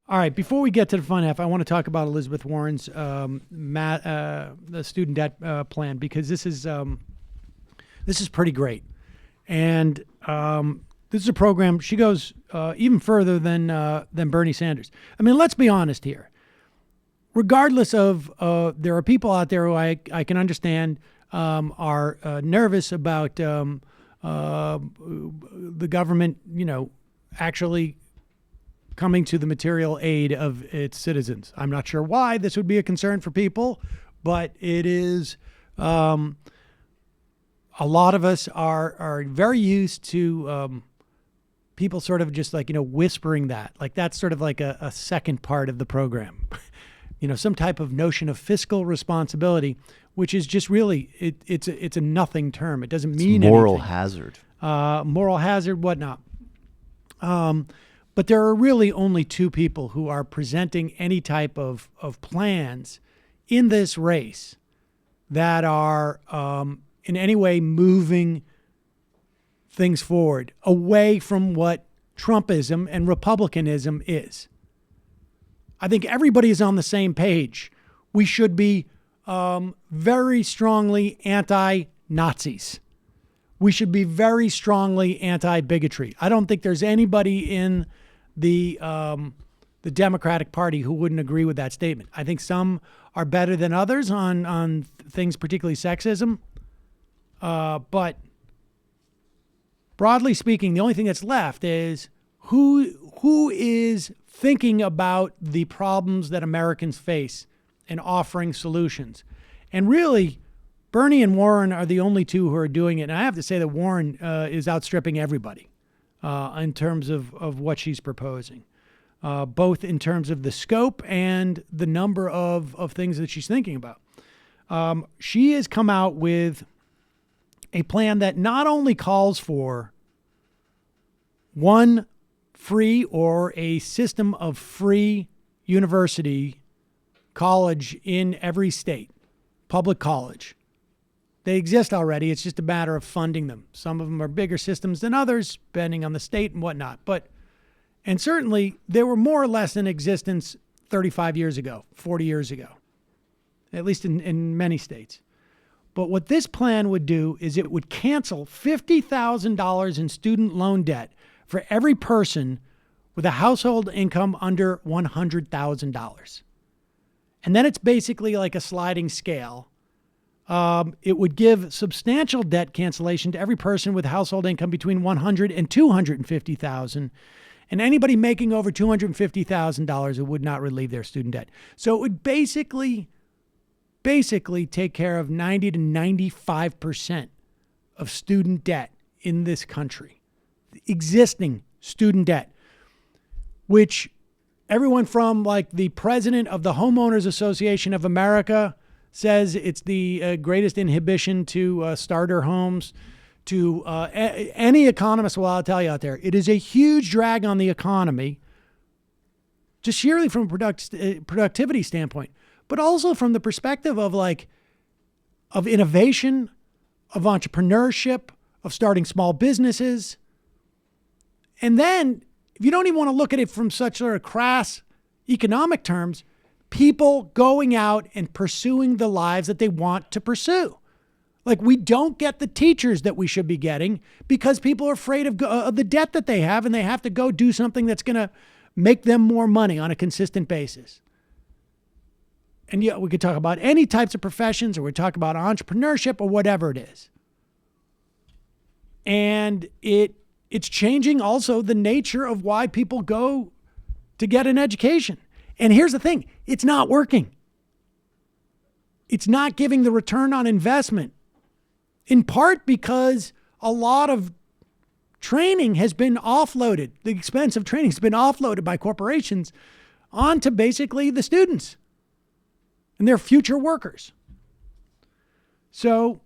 All right, before we get to the fun half, I want to talk about Elizabeth Warren's the student debt plan, because this is pretty great, and this is a program. She goes even further than Bernie Sanders. I mean, let's be honest here. Regardless of there are people out there who I can understand are nervous about the government, actually coming to the material aid of its citizens. I'm not sure why this would be a concern for people, but it is. A lot of us are very used to people sort of just like, whispering that. Like that's sort of like a second part of the program. Some type of notion of fiscal responsibility, which is just really, it's a nothing term. It doesn't mean moral anything. hazard. Moral hazard, whatnot. But there are really only two people who are presenting any type of plans in this race that are in any way moving things forward away from what Trumpism and Republicanism is. I think everybody is on the same page. We should be very strongly anti-Nazis. We should be very strongly anti-bigotry. I don't think there's anybody in the Democratic Party who wouldn't agree with that statement. I think some are better than others on things, particularly sexism. But broadly speaking, the only thing that's left is who is thinking about the problems that Americans face and offering solutions. And really, Bernie and Warren are the only two who are doing it. And I have to say that Warren is outstripping everybody in terms of what she's proposing, both in terms of the scope and the number of things that she's thinking about. She has come out with a plan that not only calls for one free or a system of free university college in every state, public college. They exist already. It's just a matter of funding them. Some of them are bigger systems than others, depending on the state and whatnot. And certainly they were more or less in existence 35 years ago, 40 years ago, at least in many states. But what this plan would do is it would cancel $50,000 in student loan debt for every person with a household income under $100,000. And then it's basically like a sliding scale. It would give substantial debt cancellation to every person with household income between $100,000 and $250,000. And anybody making over $250,000, it would not relieve their student debt. So it would basically take care of 90 to 95% of student debt in this country. Existing student debt, which everyone from like the president of the Homeowners Association of America says it's the greatest inhibition to starter homes, to any economist will tell you out there. It is a huge drag on the economy, just sheerly from a productivity standpoint, but also from the perspective of innovation, of entrepreneurship, of starting small businesses. And then, if you don't even want to look at it from such sort of crass economic terms, people going out and pursuing the lives that they want to pursue. Like, we don't get the teachers that we should be getting because people are afraid of the debt that they have, and they have to go do something that's going to make them more money on a consistent basis. And yeah, we could talk about any types of professions, or we talk about entrepreneurship or whatever it is. And it's changing also the nature of why people go to get an education. And here's the thing, it's not working. It's not giving the return on investment, in part because a lot of training has been offloaded. The expense of training has been offloaded by corporations onto basically the students and their future workers. So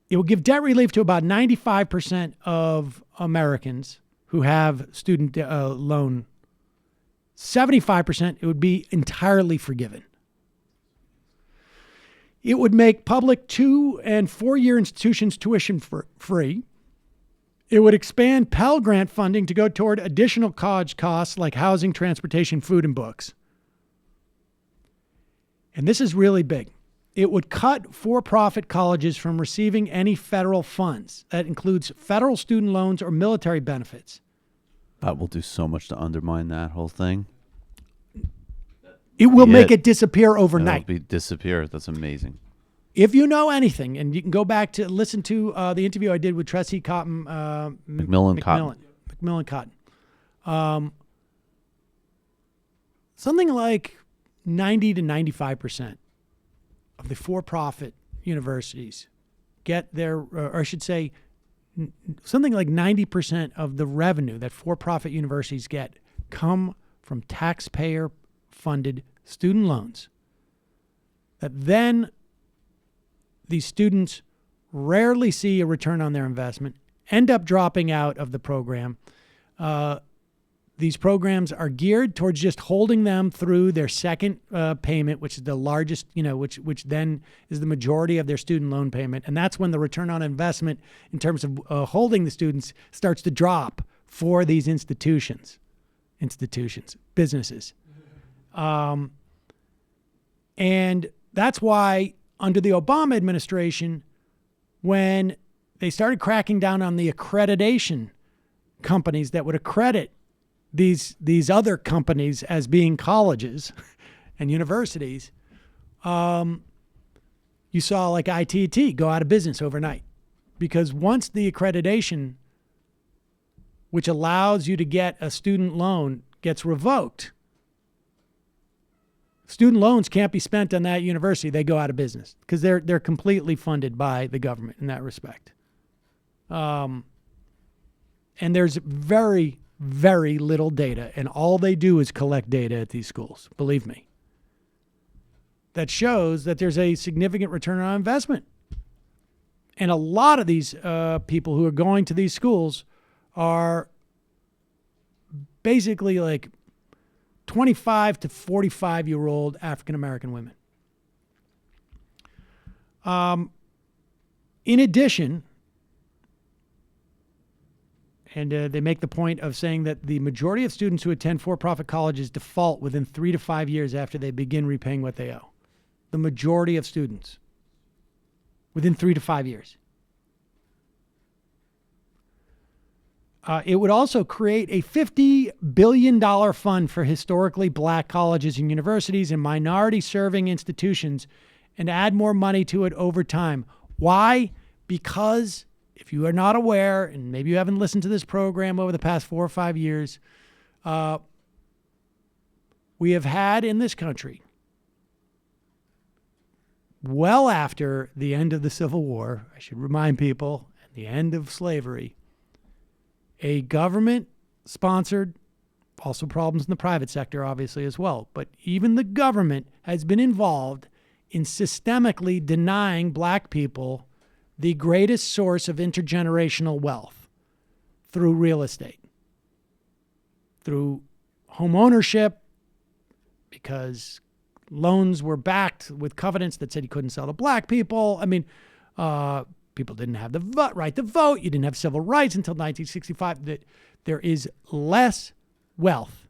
it will give debt relief to about 95% of Americans who have student loan. 75%, it would be entirely forgiven. It would make public 2- and 4-year institutions tuition free. It would expand Pell Grant funding to go toward additional college costs like housing, transportation, food, and books. And this is really big. It would cut for-profit colleges from receiving any federal funds. That includes federal student loans or military benefits. That will do so much to undermine that whole thing. It will make it disappear overnight. It'll disappear. That's amazing. If you know anything, and you can go back to listen to the interview I did with Trustee Cotton, Macmillan Cotton. Something like 90 to 95% of the for-profit universities get their, or I should say, something like 90% of the revenue that for-profit universities get come from taxpayer-funded student loans that then these students rarely see a return on their investment, end up dropping out of the program. These programs are geared towards just holding them through their second payment, which is the largest, which then is the majority of their student loan payment. And that's when the return on investment in terms of holding the students starts to drop for these institutions, businesses. And that's why under the Obama administration, when they started cracking down on the accreditation companies that would accredit these other companies as being colleges and universities, you saw like ITT go out of business overnight. Because once the accreditation, which allows you to get a student loan, gets revoked, student loans can't be spent on that university. They go out of business because they're completely funded by the government in that respect. And there's very, very little data, and all they do is collect data at these schools, believe me, that shows that there's a significant return on investment. And a lot of these people who are going to these schools are basically like 25 to 45-year-old African-American women. In addition, and they make the point of saying that the majority of students who attend for-profit colleges default within 3 to 5 years after they begin repaying what they owe. The majority of students within 3 to 5 years. It would also create a $50 billion fund for historically black colleges and universities and minority-serving institutions and add more money to it over time. Why? Because if you are not aware, and maybe you haven't listened to this program over the past 4 or 5 years, we have had in this country, well after the end of the Civil War, I should remind people, and the end of slavery, a government-sponsored, also problems in the private sector, obviously, as well. But even the government has been involved in systemically denying black people the greatest source of intergenerational wealth through real estate, through home ownership, because loans were backed with covenants that said you couldn't sell to black people. I mean, people didn't have the right to vote. You didn't have civil rights until 1965. That there is less wealth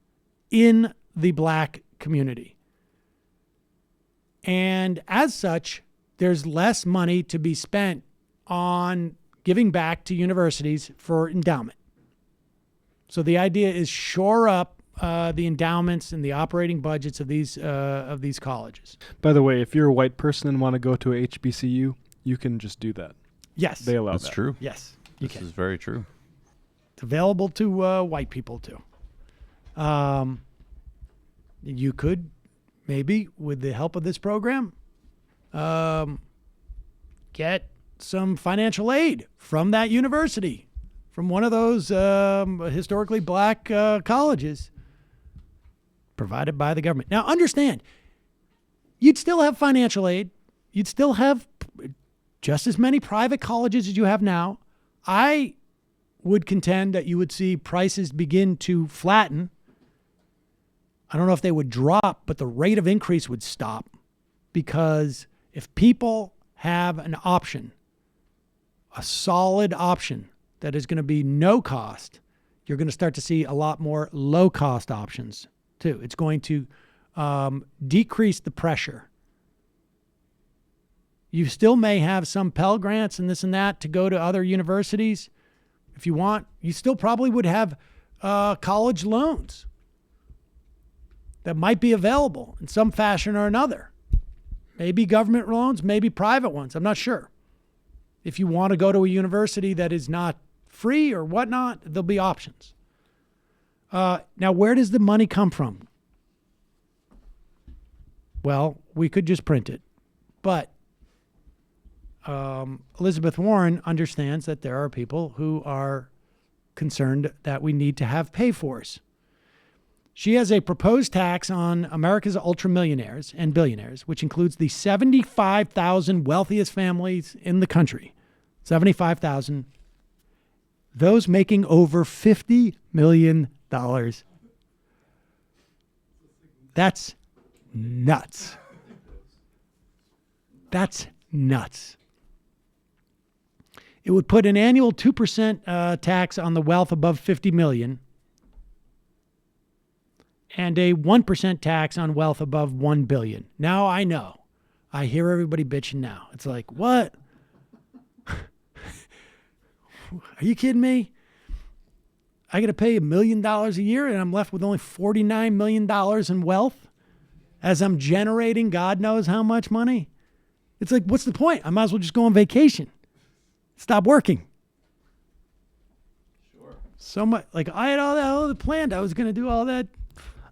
in the black community. And as such, there's less money to be spent on giving back to universities for endowment. So the idea is shore up the endowments and the operating budgets of these colleges. By the way, if you're a white person and want to go to a HBCU, you can just do that. Yes. They allow that. That's true. Yes. This is very true. It's available to white people too. You could maybe, with the help of this program, get some financial aid from that university, from one of those historically black colleges provided by the government. Now, understand, you'd still have financial aid. You'd still have just as many private colleges as you have now. I would contend that you would see prices begin to flatten. I don't know if they would drop, but the rate of increase would stop, because if people have an option, a solid option that is going to be no cost, you're going to start to see a lot more low cost options too. It's going to decrease the pressure. You still may have some Pell Grants and this and that to go to other universities. If you want, you still probably would have college loans that might be available in some fashion or another. Maybe government loans, maybe private ones. I'm not sure. If you want to go to a university that is not free or whatnot, there'll be options. Now, where does the money come from? Well, we could just print it. But Elizabeth Warren understands that there are people who are concerned that we need to have pay-fors. She has a proposed tax on America's ultramillionaires and billionaires, which includes the 75,000 wealthiest families in the country. 75,000. Those making over $50 million. That's nuts. That's nuts. It would put an annual 2% tax on the wealth above 50 million and a 1% tax on wealth above 1 billion. Now I know. I hear everybody bitching now. It's like, what? Are you kidding me? I got to pay $1 million a year and I'm left with only $49 million in wealth as I'm generating God knows how much money. It's like, what's the point? I might as well just go on vacation. Stop working. Sure. So much, like I had all that planned. I was going to do all that.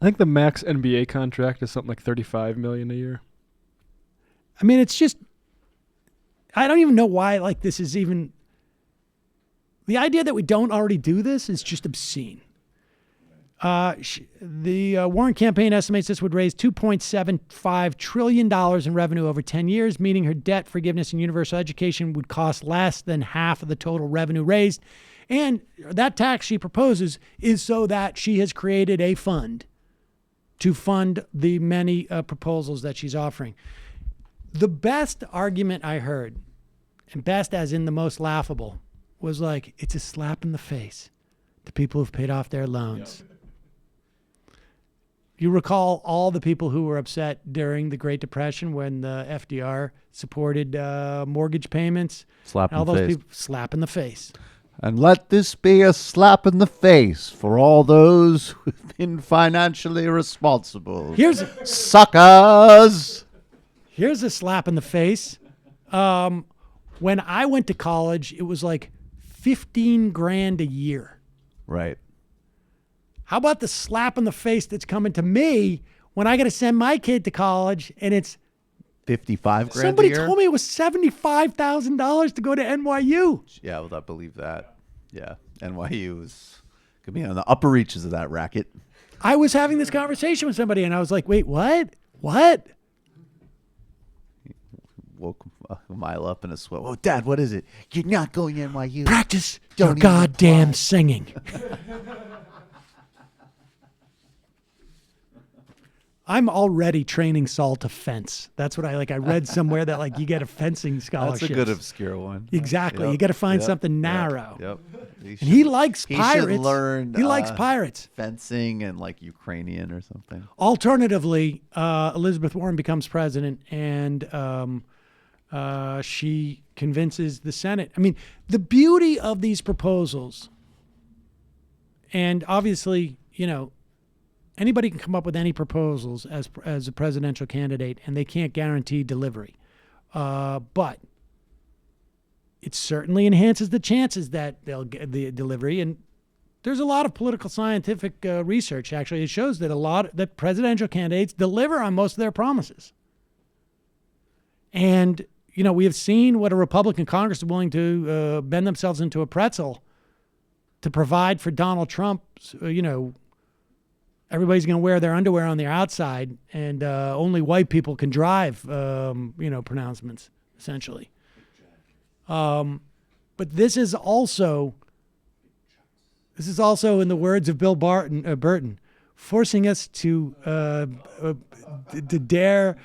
I think the max NBA contract is something like $35 million a year. I mean, it's just, I don't even know why, like, this is even, the idea that we don't already do this is just obscene. The Warren campaign estimates this would raise $2.75 trillion in revenue over 10 years, meaning her debt forgiveness and universal education would cost less than half of the total revenue raised. And that tax she proposes is so that she has created a fund to fund the many proposals that she's offering. The best argument I heard, and best as in the most laughable, was like, it's a slap in the face to people who've paid off their loans. Yep. You recall all the people who were upset during the Great Depression when the FDR supported mortgage payments. Slap in the face. People, slap in the face. And let this be a slap in the face for all those who've been financially responsible. Suckers! Here's a slap in the face. When I went to college, it was like $15,000 a year. Right. How about the slap in the face that's coming to me when I got to send my kid to college and it's $55,000 somebody a year? told me it was $75,000 to go to NYU. Yeah, well, I believe that. Yeah, NYU is could be on the upper reaches of that racket. I was having this conversation with somebody and I was like, wait, what? What? Woke a mile up in a sweat. Oh, Dad, what is it? You're not going to NYU. Practice your goddamn singing. I'm already training Saul to fence. That's what I like. I read somewhere that like you get a fencing scholarship. That's a good obscure one. Exactly. Yep. You got to find something narrow. Yep. And he likes pirates. Should learn, he likes pirates. Fencing and like Ukrainian or something. Alternatively, Elizabeth Warren becomes president and she convinces the Senate. I mean, the beauty of these proposals, and obviously, you know, anybody can come up with any proposals as a presidential candidate, and they can't guarantee delivery. But it certainly enhances the chances that they'll get the delivery. And there's a lot of political scientific research, actually. It shows that presidential candidates deliver on most of their promises. And, you know, we have seen what a Republican Congress is willing to bend themselves into a pretzel to provide for Donald Trump's, you know, everybody's going to wear their underwear on their outside, and only white people can drive, you know, pronouncements, essentially. But this is also, in the words of Bill Burton, forcing us to dare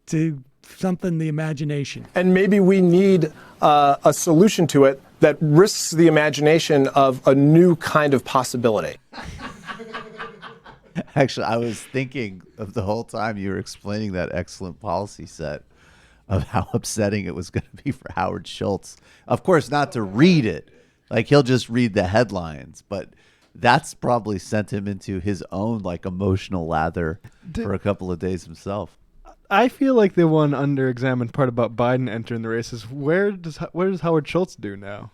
to something the imagination. And maybe we need a solution to it that risks the imagination of a new kind of possibility. Actually, I was thinking of the whole time you were explaining that excellent policy set of how upsetting it was going to be for Howard Schultz. Of course, not to read it. Like, he'll just read the headlines, but that's probably sent him into his own like emotional lather for a couple of days himself. I feel like the one under-examined part about Biden entering the race is where does Howard Schultz do now?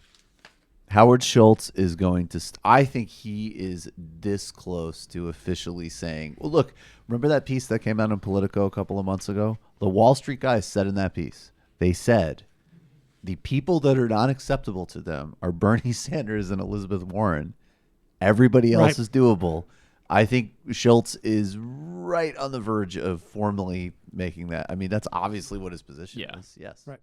Howard Schultz is going to I think he is this close to officially saying, well, look, remember that piece that came out in Politico a couple of months ago? The Wall Street guys said in that piece, they said the people that are not acceptable to them are Bernie Sanders and Elizabeth Warren. Everybody else is doable. I think Schultz is right on the verge of formally making that. I mean, that's obviously what his position is. Yes. Right.